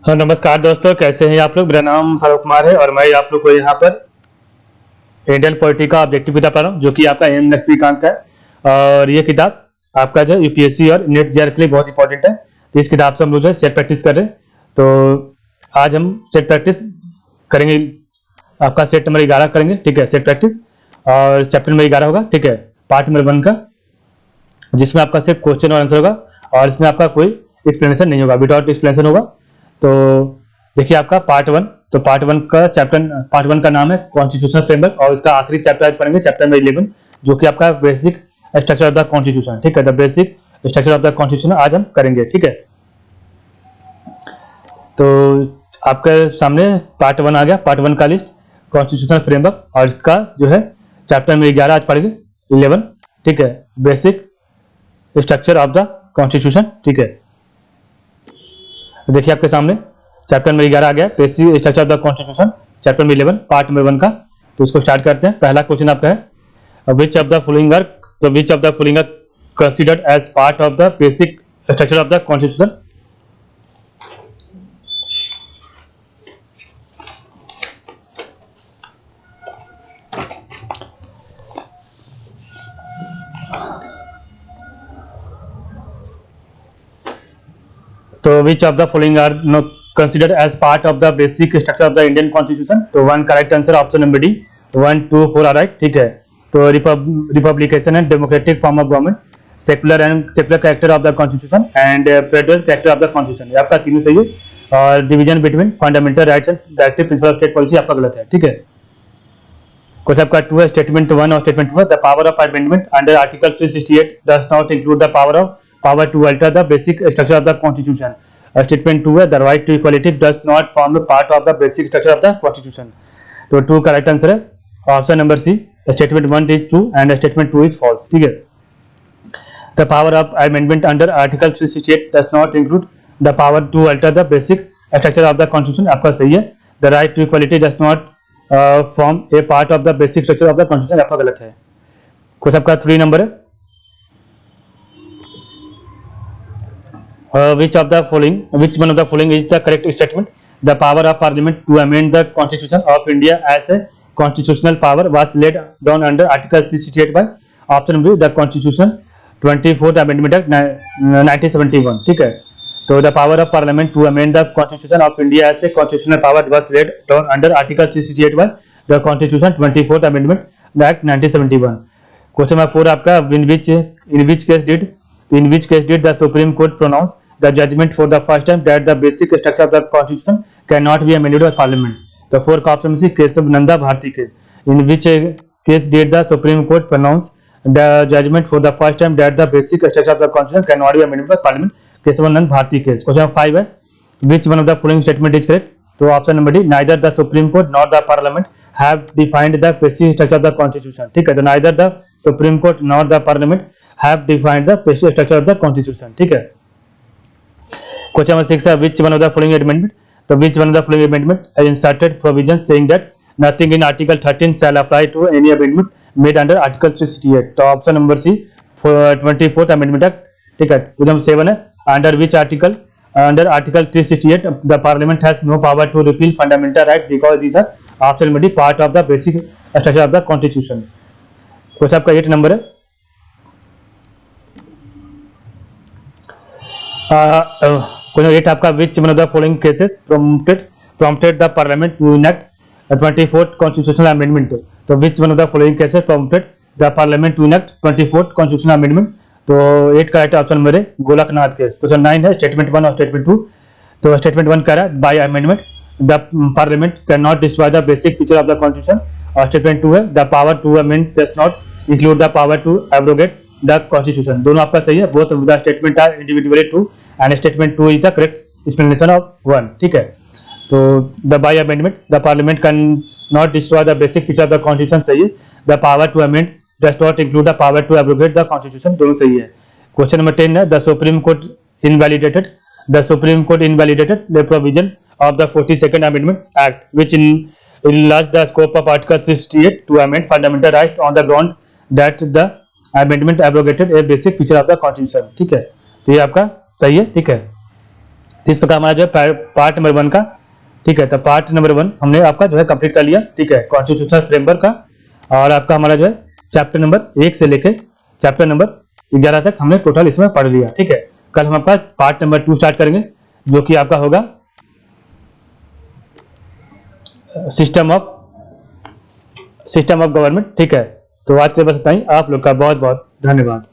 हाँ नमस्कार दोस्तों, कैसे हैं आप लोग। मेरा नाम सौरभ कुमार है और मैं आप लोग को यहाँ पर इंडियन पॉलिटी का ऑब्जेक्टिव बता रहा हूँ जो कि आपका एम लक्ष्मीकांत का है। और ये किताब आपका जो यूपीएससी और नेट जेआर के लिए बहुत इंपॉर्टेंट है। तो इस किताब से हम लोग जो है सेट प्रैक्टिस कर रहे हैं। तो आज हम सेट प्रैक्टिस करेंगे, आपका सेट नंबर 11 करेंगे, ठीक है। सेट प्रैक्टिस और चैप्टर नंबर 11 होगा, ठीक है, पार्ट नंबर 1 का, जिसमें आपका सिर्फ क्वेश्चन और आंसर होगा और इसमें आपका कोई एक्सप्लेनेशन नहीं होगा, विदाउट एक्सप्लेनेशन होगा। तो देखिए आपका पार्ट 1, तो पार्ट वन का नाम है कॉन्स्टिट्यूशनल फ्रेमवर्क और इसका आखिरी चैप्टर आज पढ़ेंगे, चैप्टर नंबर 11, जो कि आपका basic structure of the constitution, ठीक है। The basic structure of the constitution आज हम करेंगे, ठीक है। तो आपके सामने पार्ट 1 आ गया, पार्ट 1 का लिस्ट कॉन्स्टिट्यूशनल फ्रेमवर्क और इसका जो है चैप्टर नंबर 11 आज पढ़ेंगे, 11, ठीक है, basic structure of the constitution, ठीक है। देखिए आपके सामने चैप्टर नंबर 11 आ गया, basic structure of the constitution, chapter number 11 part number 1 का। तो इसको स्टार्ट करते हैं। पहला क्वेश्चन आपका है, which of the following are considered as part of the basic structure of the constitution. तो which of the following are considered as part of the basic structure of the Indian Constitution। तो 1 correct answer, option number D, 1 2 4 are right, ठीक है। तो republican and democratic form of government, secular character of the constitution and federal character of the constitution, ये आपका तीनों सही है। और division between fundamental rights and directive principle of state policy आपका गलत है, ठीक है। क्वेश्चन आपका 2 है, स्टेटमेंट 1 और statement 2, the power of amendment under article 368 does not include the power to alter the basic structure of the constitution. Statement 2 है, the right to equality does not form part of the basic structure of the constitution. तो 2 correct answer है, option number C, statement 1 is true and statement 2 is false, ठीक है। The power of amendment under article 368 does not include the power to alter the basic structure of the constitution, आपका सही है। The right to equality does not form a part of the basic structure of the constitution, आपका गलत है। Question आपका 3 number है, which one of the following is the correct statement? The power of parliament to amend the constitution of India as a constitutional power was laid down under article 368 by option B, the constitution 24th amendment act 1971, ठीक है। तो the power of parliament to amend the constitution of India as a constitutional power was laid down under article 368 by the constitution 24th amendment act 1971। Question number 4 आपका, in which case did the Supreme Court pronounce the judgment for the first time that the basic structure of the constitution cannot be amended by parliament? The 4 का option C, Kesavananda Bharati case. In which case did the Supreme Court pronounce the judgment for the first time that the basic structure of the constitution cannot be amended by parliament? Kesavananda Bharati case. Question 5 है, which one of the following statement is correct? तो option number D, neither the Supreme Court nor the parliament have defined the basic structure of the constitution, ठीक है। तो neither the Supreme Court nor the parliament have defined the basic structure of the constitution, ठीक है। Question number 6 है, which one of the following amendment? तो which one of the following amendment has inserted provisions saying that nothing in article 13 shall apply to any amendment made under article 368? तो option number C, 24th amendment act, ठीक है। Question 7 है, under article 368 the parliament has no power to repeal fundamental rights because these are option number D part of the basic structure of the constitution। Question आपका 8 number है, question 8 आपका, which one of the following cases prompted the parliament to enact 24th constitutional amendment? तो which one of the following cases prompted the parliament to enact 24th constitutional amendment? तो 8 का right option number है, Golaknath case. Question 9 है, statement 1 और statement 2। तो statement 1 कह रहा है, by amendment the parliament can not destroy the basic feature of the constitution. और स्टेटमेंट 2 है, the power to amend does not include the power to abrogate the constitution. दोनों आपका सही है, both the statement are individually true and statement 2 is the correct explanation of 1, ठीक है। तो the by amendment the parliament can not destroy the basic feature of the constitution सही है। The power to amend does not include the power to abrogate the constitution, दोनों सही है। Question number 10 है, the supreme court invalidated the provision of the 42nd Amendment Act, which enlarged the scope of Article 368 to amend fundamental rights on the ground that the amendment abrogated a basic feature of the Constitution, ठीक है। तो ये आपका सही है, ठीक है। तो इस प्रकार हमारा जो है पार्ट नंबर 1 का, ठीक है, तो पार्ट नंबर 1 हमने आपका जो है कंप्लीट कर लिया, ठीक है, कॉन्स्टिट्यूशनल फ्रेमवर्क का। और आपका हमारा जो है चैप्टर नंबर 1 से लेके चैप्टर नंबर 11 तक हमने टोटल इसमें पढ़ लिया, ठीक है। कल हम आपका पार्ट नंबर 2 स्टार्ट करेंगे, जो कि आपका होगा सिस्टम ऑफ गवर्नमेंट, ठीक है। तो आज के लिए बस इतना ही। आप लोग का बहुत बहुत धन्यवाद।